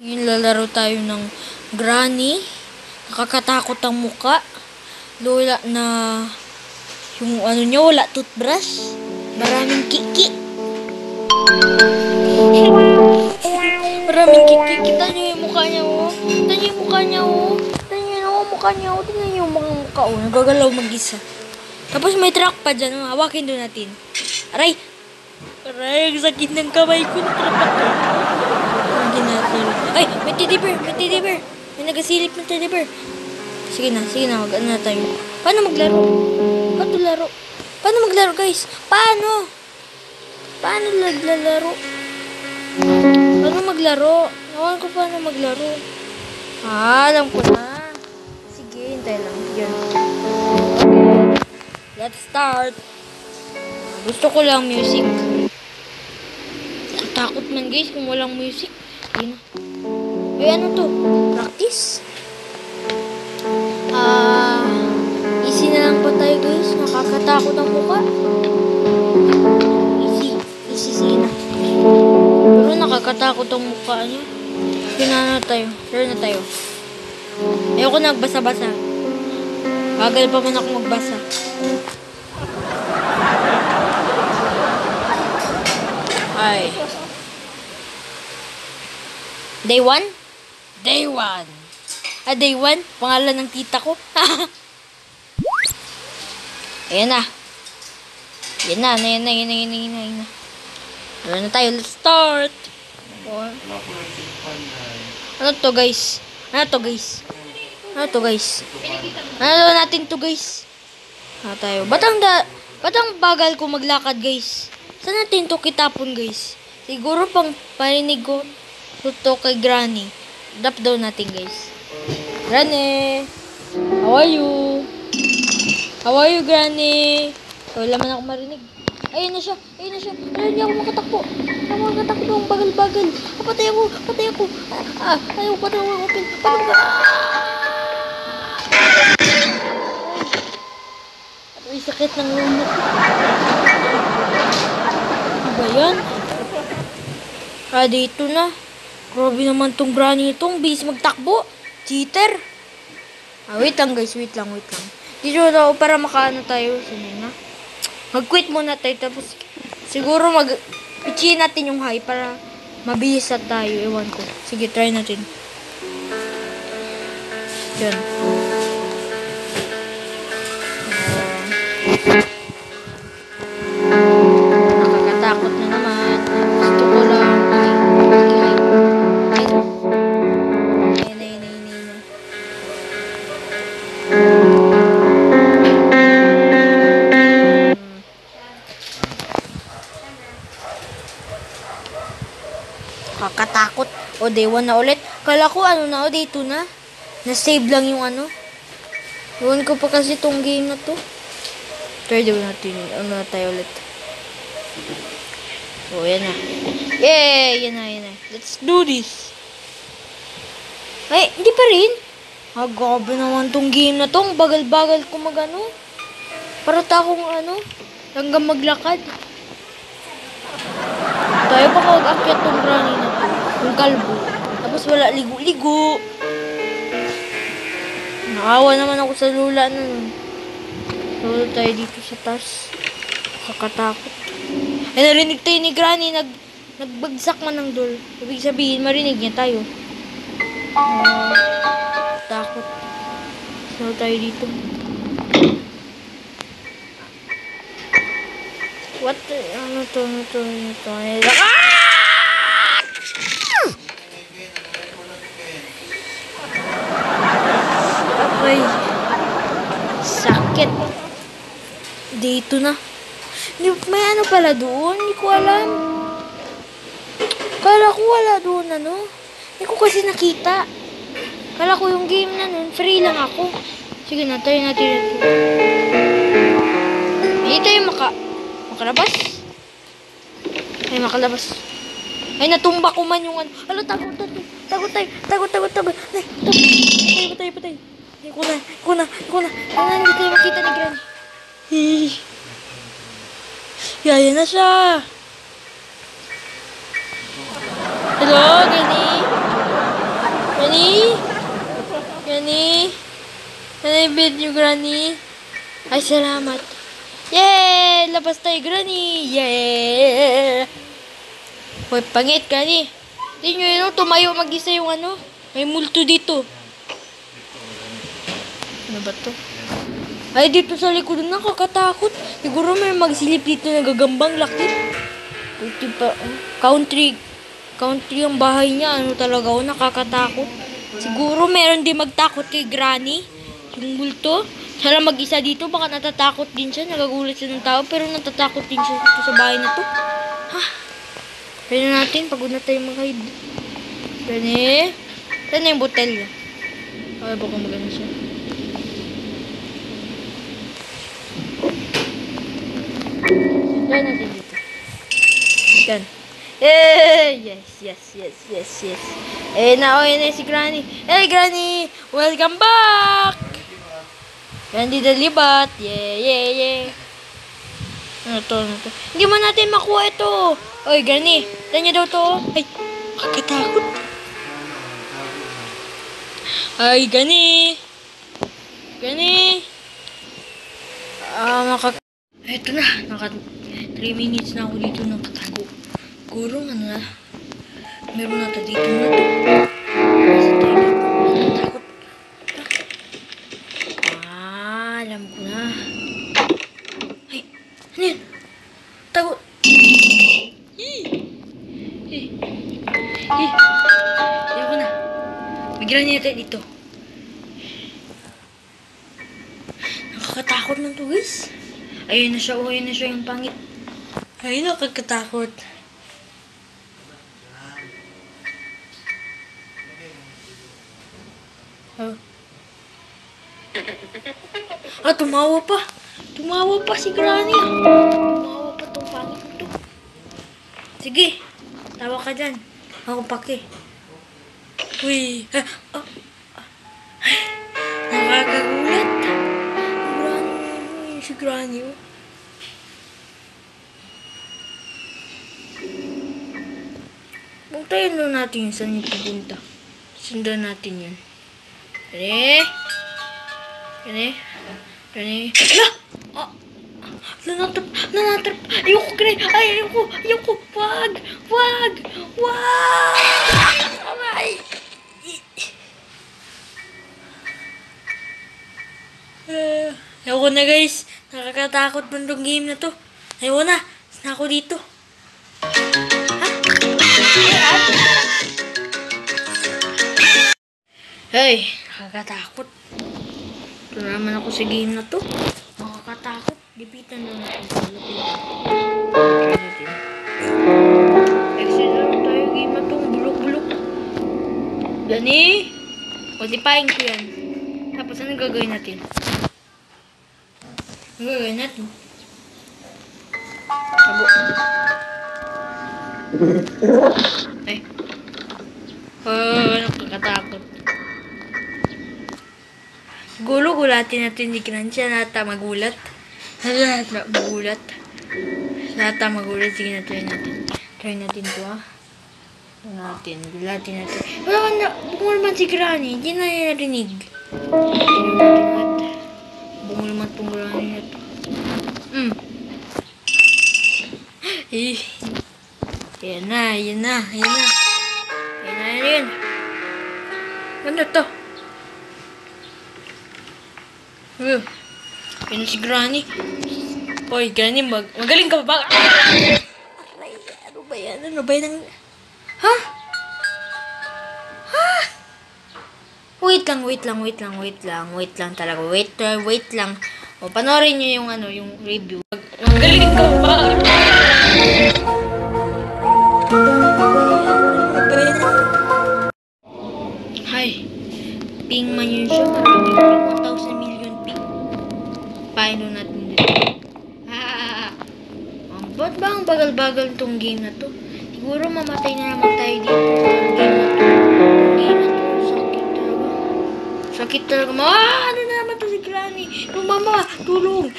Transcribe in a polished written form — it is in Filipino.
Ngayon lalaro tayo ng Granny. Nakakatakot ang muka. Lola na yung ano niya, wala toothbrush. Maraming kiki. Maraming kiki. Kita niyo yung mukha niya, oh. Kita niyo yung mukha niya, oh. Kita niyo yung mukha niya, oh. Tingnan niyo yung mga mukha, oh. Nagagalaw mag-isa. Tapos may truck pa dyan, oh. Hawakin doon natin. Aray! Aray, ang sakit ng kamay ko. Ay, may teddy bear, may teddy bear. May nagasilip ng teddy bear. Sige na, mag-ano na tayo. Paano maglaro? Paano laro? Paano maglaro, guys? Paano? Paano naglalaro? Paano maglaro? Nawan ko paano maglaro. Alam ko na. Sige, hintay lang. Yan. Let's start. Gusto ko lang music. Takot man, guys, kung walang music. Ayun. Ay, ano to? Practice? Easy na lang pa tayo, guys. Nakakatakot ang mukha. Easy. Sige na. Pero nakakatakot ang mukha niya. Pinano tayo. Sure na tayo. Ayoko nagbasa-basa. Bagal pa man ako magbasa. Ay. Day 1? Day 1. Day 1? Pangalan ng tita ko. Ayan na. Ayan na. Ayan na tayo. Let's start. Ano to, guys? Ano to, guys? Ano natin to, guys? Tayo. Ba't ang bagal ko maglakad, guys? Saan natin to kitapon, guys? Siguro pang parinig ko to kay Granny. Dap daw natin, guys. Granny! How are you? How are you, Granny? Wala man ako marinig. Ayun na siya. Ayun, hindi ako makatakbo. Ang bagal-bagal. Patay ako. Ayaw, patay ako. Ay, sakit ng ulo. Ano ba yan? Dito na. Grabe naman tong Granny itong bis magtakbo. Cheater. Wait lang, guys. Wait lang. Dito na ako para makaano tayo. Sino na? Mag-quit muna tayo. Tapos siguro i-chill natin yung high para mabilis na tayo. Ewan ko. Sige, try natin. Yan. Nakakatakot na naman. Gusto ko lang. Kakatakot. O, day 1 na ulit. Kala ko, day 2 na. Na-save lang yung ano. Iwan ko pa kasi tong game na to. Try daw natin. Ano na tayo ulit. O, yan na. Yay! Yan na. Let's do this. Ay, hindi pa rin. Gabi naman tong game na to. Ang bagal-bagal ko magano. Para akong hanggang maglakad. Tayo pa mag-akyat tong Granny na to. Yung kalbo. Tapos wala ligo-ligo. Naawa naman ako sa lula na nun. Lolo tayo dito sa taas. Kakatakot. Narinig tayo ni Granny. Nagbagsak man ng door. Ibig sabihin, marinig niya tayo. Takot. Lolo tayo dito. What the... Ano to? Ay, sakit. Dito na. May ano pala doon? Hindi ko alam. Kala ko wala doon, Hindi ko kasi nakita. Kala ko yung game na nun, free lang ako. Sige na, tayo natin. Hindi tayo makalabas. Ay, makalabas. Ay, natumba ko man yung takot tayo. Patay. Ko na. Hindi tayo makita ni Granny. Yaya na siya. Hello, Granny. bed niyo, Granny. Ay, salamat. Yay! Labas tayo, Granny. Yay! Hoy, pangit, Granny. Tingnan nyo yun, tumayo mag-isa yung ano. May multo dito. Ano ba to? Ay, dito sa likod, nakakatakot. Siguro may magsilip dito na gagambang laki. Puti pa, country ang bahay niya. Ano talaga, nakakatakot. Siguro meron din magtakot kay Granny. Yung multo. Sana mag-isa dito, baka natatakot din siya. Nagagulat siya ng tao, pero natatakot din siya dito sa bahay na to. Ha? Pwede natin, pagod na tayo mag-hide. Gani? Saan na yung botelya? Ay, baka maganda siya. Try natin dito. Yan. Yes. Na si Granny. Hey, Granny! Welcome back! Granny Dalibat. Yeah. Ano to? Hindi mo natin makuha ito. Oy, Granny. Tanya daw to. Ay, kakatakot. Ay, Granny. Ito na. 3 minutes na ako dito nakatago. Siguro na. Meron na dito na to. Kasi tayo dito. Natatakot. Alam ko na. Ay, ano yan? Tago. Alam ko na. Bigyan niya tayo dito. Nakakatakot man to, guys. Ayun na siya yung pangit. Ay, nakakatakot. Tumawa pa. Tumawa pa si Granny. Tumawa pa tong pangit to. Sige, tawa ka dyan. Ako pake. Uy. Nakakagulat. Si Granny. Puntayin lang natin yung saan yung pupunta. Sundan natin yan. Gani. Ala! Nanatrap. Ayoko, Granny. Ayoko. Wag! Ay! Ayoko na, guys. Nakakatakot man tong game na to. Ayoko na. Saan ako dito? Hey, nakakatakot. Ito naman ako sa game na to. Nakakatakot. Lipitan lang natin sa lapit. Exit lang tayo. Game na to. Bulok. Gani? Qualifying ko yan. Tapos ano gagawin natin? Tabo. Ay. Nakakatakot. Gulatin natin ni Granny. Siya nata magulat. Sige na, try natin to, ha. Gulatin natin. Wala na, bumulman si Granny. Hindi na narinig. Bumulman tong Granny na to. Yan na. Ano to? Yan na si Granny. Hoy, Granny, magaling ka ba? Aray, ano ba yan? Ha? Wait lang talaga. Wait lang. O, panoorin nyo yung review. Magaling ka ba? Hi. Ping man yun siya. Maraming 1,000 million ping. Paano natin dito? Ba't ba ang bagal-bagal tong game na to? Siguro mamatay na naman tayo dito sa game na to. Sakit talaga. Ano na naman to si Granny? Mama, tulong!